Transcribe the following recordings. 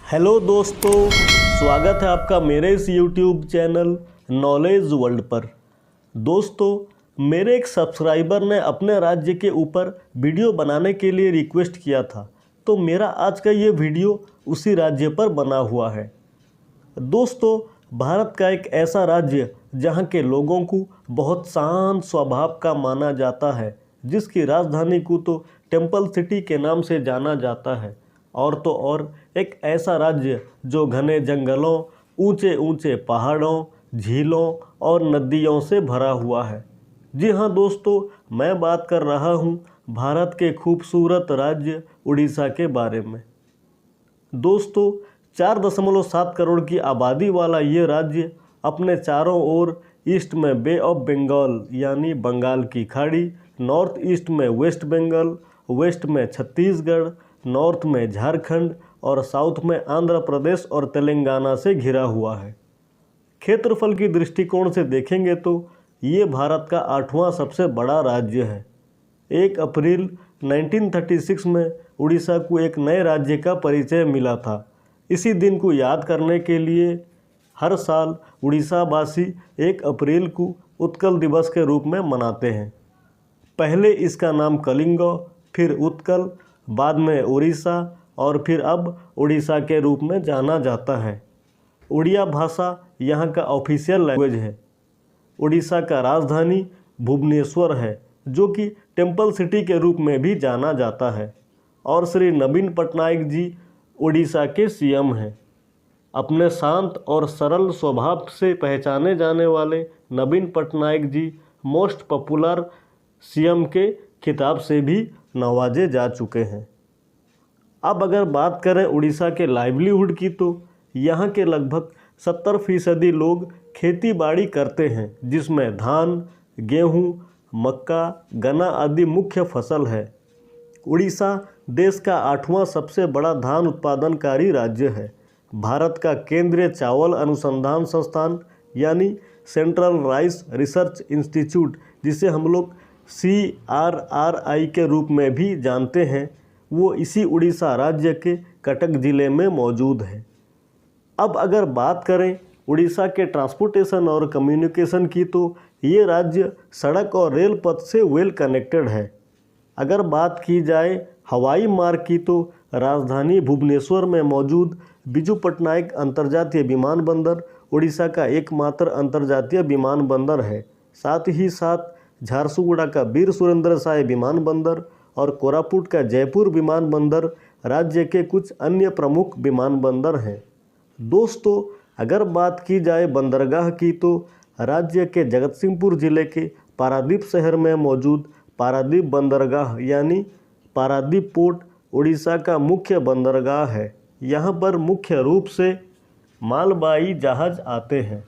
Hello दोस्तों, स्वागत है आपका मेरे इस यूट्यूब चैनल नॉलेज वर्ल्ड पर। दोस्तों, मेरे एक सब्सक्राइबर ने अपने राज्य के ऊपर वीडियो बनाने के लिए रिक्वेस्ट किया था, तो मेरा आज का ये वीडियो उसी राज्य पर बना हुआ है। दोस्तों, भारत का एक ऐसा राज्य जहाँ के लोगों को बहुत शांत स्वभाव का माना जाता है, जिसकी राजधानी को तो टेम्पल सिटी के नाम से जाना जाता है, और तो और एक ऐसा राज्य जो घने जंगलों, ऊंचे ऊंचे पहाड़ों, झीलों और नदियों से भरा हुआ है। जी हाँ दोस्तों, मैं बात कर रहा हूँ भारत के खूबसूरत राज्य उड़ीसा के बारे में। दोस्तों, 4.7 करोड़ की आबादी वाला ये राज्य अपने चारों ओर ईस्ट में बे ऑफ बंगाल यानी बंगाल की खाड़ी, नॉर्थ ईस्ट में वेस्ट बंगाल, वेस्ट में छत्तीसगढ़, नॉर्थ में झारखंड और साउथ में आंध्र प्रदेश और तेलंगाना से घिरा हुआ है। क्षेत्रफल की दृष्टिकोण से देखेंगे तो ये भारत का 8वां सबसे बड़ा राज्य है। 1 अप्रैल 1936 में उड़ीसा को एक नए राज्य का परिचय मिला था। इसी दिन को याद करने के लिए हर साल उड़ीसावासी 1 अप्रैल को उत्कल दिवस के रूप में मनाते हैं। पहले इसका नाम कलिंग, फिर उत्कल, बाद में उड़ीसा और फिर अब उड़ीसा के रूप में जाना जाता है। उड़िया भाषा यहाँ का ऑफिशियल लैंग्वेज है। उड़ीसा का राजधानी भुवनेश्वर है, जो कि टेम्पल सिटी के रूप में भी जाना जाता है। और श्री नवीन पटनायक जी उड़ीसा के सीएम हैं। अपने शांत और सरल स्वभाव से पहचाने जाने वाले नवीन Patnaik ji most popular CM के खिताब से भी नवाजे जा चुके हैं। अब अगर बात करें उड़ीसा के लाइवलीहुड की, तो यहाँ के लगभग 70% लोग खेती बाड़ी करते हैं, जिसमें धान, गेहूँ, मक्का, गन्ना आदि मुख्य फसल है। उड़ीसा देश का 8वां सबसे बड़ा धान उत्पादनकारी राज्य है। भारत का केंद्रीय चावल अनुसंधान संस्थान यानी सेंट्रल राइस रिसर्च इंस्टीट्यूट, जिसे हम लोग CRRI के रूप में भी जानते हैं, वो इसी उड़ीसा राज्य के कटक ज़िले में मौजूद है। अब अगर बात करें उड़ीसा के ट्रांसपोर्टेशन और कम्युनिकेशन की, तो ये राज्य सड़क और रेल पथ से वेल कनेक्टेड है। अगर बात की जाए हवाई मार्ग की, तो राजधानी भुवनेश्वर में मौजूद बिजू पटनायक अंतर्जातीय विमानबंदर उड़ीसा का एकमात्र अंतर्जातीय विमानबंदर है। साथ ही साथ झारसुगुड़ा का वीर सुरेंद्र साय विमानबंदर और कोरापुट का जयपुर विमानबंदर राज्य के कुछ अन्य प्रमुख विमानबंदर हैं। दोस्तों, अगर बात की जाए बंदरगाह की, तो राज्य के जगतसिंहपुर जिले के पारादीप शहर में मौजूद पारादीप बंदरगाह यानी पारादीप पोर्ट उड़ीसा का मुख्य बंदरगाह है। यहाँ पर मुख्य रूप से मालवाही जहाज आते हैं।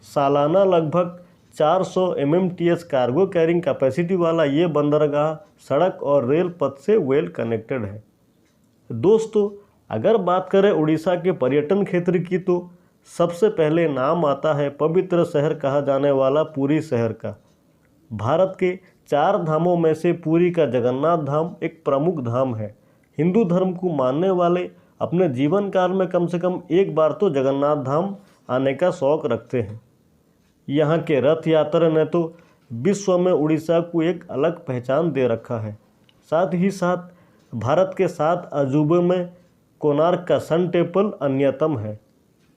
सालाना लगभग 400 MMTS कार्गो कैरिंग कैपेसिटी वाला ये बंदरगाह सड़क और रेल पथ से वेल कनेक्टेड है। दोस्तों, अगर बात करें उड़ीसा के पर्यटन क्षेत्र की, तो सबसे पहले नाम आता है पवित्र शहर कहा जाने वाला पुरी शहर का। भारत के 4 धामों में से पुरी का जगन्नाथ धाम एक प्रमुख धाम है। हिंदू धर्म को मानने वाले अपने जीवन काल में कम से कम एक बार तो जगन्नाथ धाम आने का शौक रखते हैं। यहाँ के रथ यात्रा ने तो विश्व में उड़ीसा को एक अलग पहचान दे रखा है। साथ ही साथ भारत के 7 अजूबों में कोणार्क का सन टेम्पल अन्यतम है।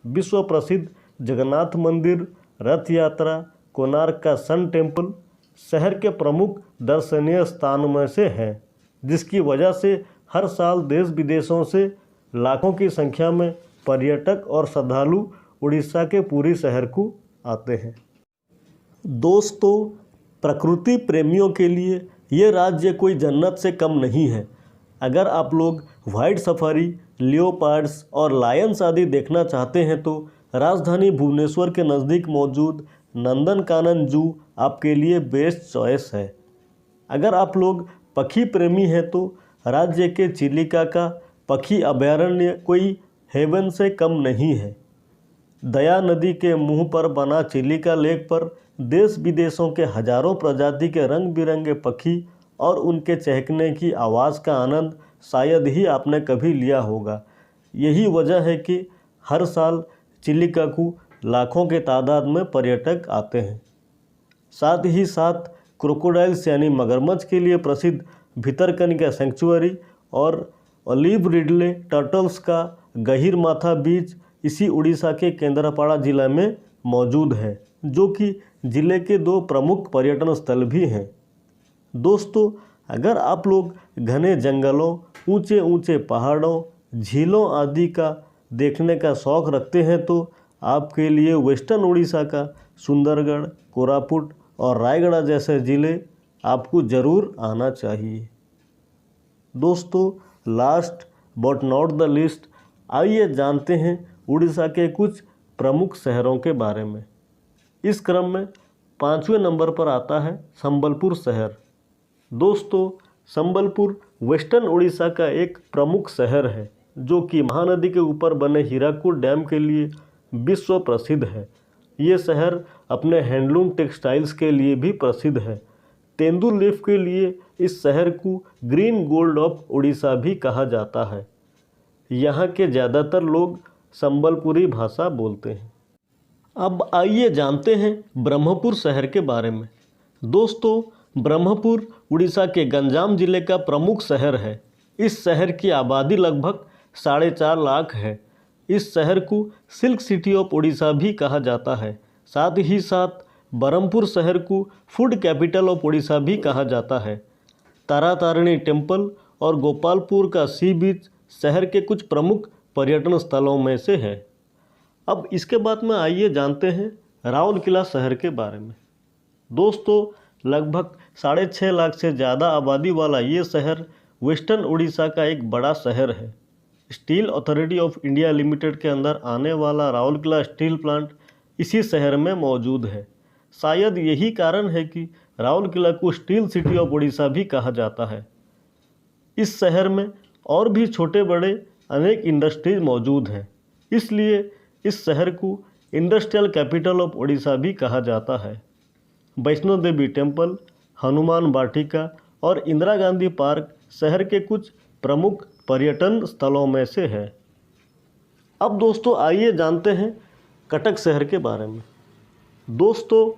विश्व प्रसिद्ध जगन्नाथ मंदिर, रथ यात्रा, कोणार्क का सन टेम्पल शहर के प्रमुख दर्शनीय स्थानों में से हैं, जिसकी वजह से हर साल देश विदेशों से लाखों की संख्या में पर्यटक और श्रद्धालु उड़ीसा के पुरी शहर को आते हैं। दोस्तों, प्रकृति प्रेमियों के लिए ये राज्य कोई जन्नत से कम नहीं है। अगर आप लोग वाइल्ड सफारी, लियोपार्ड्स और लायंस आदि देखना चाहते हैं, तो राजधानी भुवनेश्वर के नज़दीक मौजूद नंदनकानन जू आपके लिए बेस्ट चॉइस है। अगर आप लोग पक्षी प्रेमी हैं, तो राज्य के चिलिका का पक्षी अभयारण्य कोई हेवन से कम नहीं है। दया नदी के मुंह पर बना चिलिका लेक पर देश विदेशों के हजारों प्रजाति के रंग बिरंगे पक्षी और उनके चहकने की आवाज़ का आनंद शायद ही आपने कभी लिया होगा। यही वजह है कि हर साल चिलिका को लाखों के तादाद में पर्यटक आते हैं। साथ ही साथ क्रोकोडाइल्स यानी मगरमच्छ के लिए प्रसिद्ध भितरकनिका सेंचुरी और ओलिव रिडले टर्टल्स का गहीर माथा बीच इसी उड़ीसा के केंद्रापड़ा जिला में मौजूद है, जो कि जिले के 2 प्रमुख पर्यटन स्थल भी हैं। दोस्तों, अगर आप लोग घने जंगलों, ऊंचे ऊंचे पहाड़ों, झीलों आदि का देखने का शौक़ रखते हैं तो आपके लिए वेस्टर्न उड़ीसा का सुंदरगढ़, कोरापुट और रायगढ़ जैसे ज़िले आपको ज़रूर आना चाहिए। दोस्तों, last but not the list, आइए जानते हैं उड़ीसा के कुछ प्रमुख शहरों के बारे में। इस क्रम में 5वें नंबर पर आता है संबलपुर शहर। दोस्तों, संबलपुर वेस्टर्न उड़ीसा का एक प्रमुख शहर है, जो कि महानदी के ऊपर बने हीराकुद डैम के लिए विश्व प्रसिद्ध है। ये शहर अपने हैंडलूम टेक्सटाइल्स के लिए भी प्रसिद्ध है। तेंदुल लीफ के लिए इस शहर को ग्रीन गोल्ड ऑफ उड़ीसा भी कहा जाता है। यहाँ के ज़्यादातर लोग संबलपुरी भाषा बोलते हैं। अब आइए जानते हैं ब्रह्मपुर शहर के बारे में। दोस्तों, ब्रह्मपुर उड़ीसा के गंजाम जिले का प्रमुख शहर है। इस शहर की आबादी लगभग 4.5 लाख है। इस शहर को सिल्क सिटी ऑफ उड़ीसा भी कहा जाता है। साथ ही साथ बरहमपुर शहर को फूड कैपिटल ऑफ उड़ीसा भी कहा जाता है। तारातारिणी टेम्पल और गोपालपुर का सी बीच शहर के कुछ प्रमुख पर्यटन स्थलों में से है। अब इसके बाद में आइए जानते हैं राउरकेला शहर के बारे में। दोस्तों, लगभग 6.5 लाख से ज़्यादा आबादी वाला ये शहर वेस्टर्न उड़ीसा का एक बड़ा शहर है। Steel authority of India limited के अंदर आने वाला राउरकेला स्टील प्लांट इसी शहर में मौजूद है। शायद यही कारण है कि राउरकेला को स्टील सिटी ऑफ उड़ीसा भी कहा जाता है। इस शहर में और भी छोटे बड़े अनेक इंडस्ट्रीज मौजूद हैं, इसलिए इस शहर को इंडस्ट्रियल कैपिटल ऑफ उड़ीसा भी कहा जाता है। वैष्णो देवी टेम्पल, हनुमान वाटिका और इंदिरा गांधी पार्क शहर के कुछ प्रमुख पर्यटन स्थलों में से है। अब दोस्तों, आइए जानते हैं कटक शहर के बारे में। दोस्तों,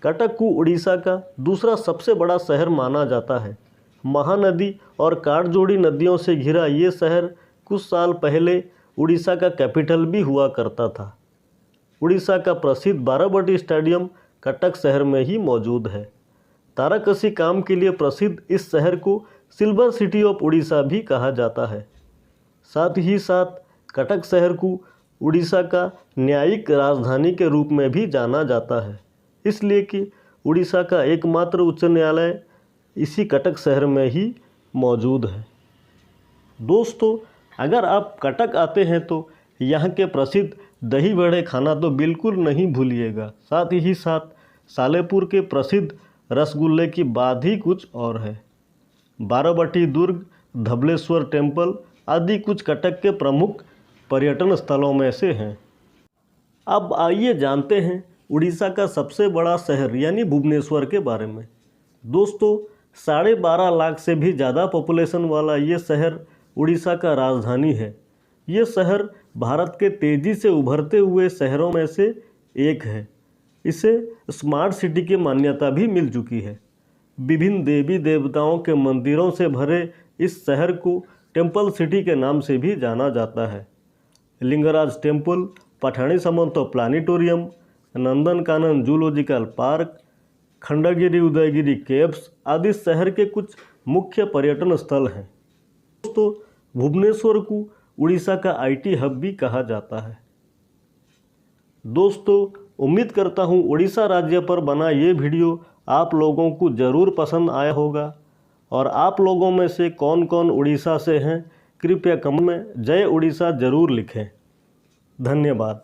कटक को उड़ीसा का दूसरा सबसे बड़ा शहर माना जाता है। महानदी और काटजोड़ी नदियों से घिरा ये शहर कुछ साल पहले उड़ीसा का कैपिटल भी हुआ करता था। उड़ीसा का प्रसिद्ध बाराबटी स्टेडियम कटक शहर में ही मौजूद है। तारकसी काम के लिए प्रसिद्ध इस शहर को सिल्वर सिटी ऑफ उड़ीसा भी कहा जाता है। साथ ही साथ कटक शहर को उड़ीसा का न्यायिक राजधानी के रूप में भी जाना जाता है, इसलिए कि उड़ीसा का एकमात्र उच्च न्यायालय इसी कटक शहर में ही मौजूद है। दोस्तों, अगर आप कटक आते हैं तो यहाँ के प्रसिद्ध दही बड़े खाना तो बिल्कुल नहीं भूलिएगा। साथ ही साथ सालेपुर के प्रसिद्ध रसगुल्ले की बात ही कुछ और है। बाराबटी दुर्ग, धबलेश्वर टेम्पल आदि कुछ कटक के प्रमुख पर्यटन स्थलों में से हैं। अब आइए जानते हैं उड़ीसा का सबसे बड़ा शहर यानी भुवनेश्वर के बारे में। दोस्तों, 12.5 लाख से भी ज़्यादा पॉपुलेशन वाला ये शहर उड़ीसा का राजधानी है। ये शहर भारत के तेज़ी से उभरते हुए शहरों में से एक है। इसे स्मार्ट सिटी की मान्यता भी मिल चुकी है। विभिन्न देवी देवताओं के मंदिरों से भरे इस शहर को टेम्पल सिटी के नाम से भी जाना जाता है। Lingaraj temple, Pathani Samanta planetarium, Nandankanan zoological park, Khandagiri Udayagiri caves आदि शहर के कुछ मुख्य पर्यटन स्थल हैं। दोस्तों, भुवनेश्वर को उड़ीसा का आईटी हब भी कहा जाता है। दोस्तों, उम्मीद करता हूँ उड़ीसा राज्य पर बना ये वीडियो आप लोगों को ज़रूर पसंद आया होगा। और आप लोगों में से कौन कौन उड़ीसा से हैं, कृपया कमेंट में जय उड़ीसा ज़रूर लिखें। धन्यवाद।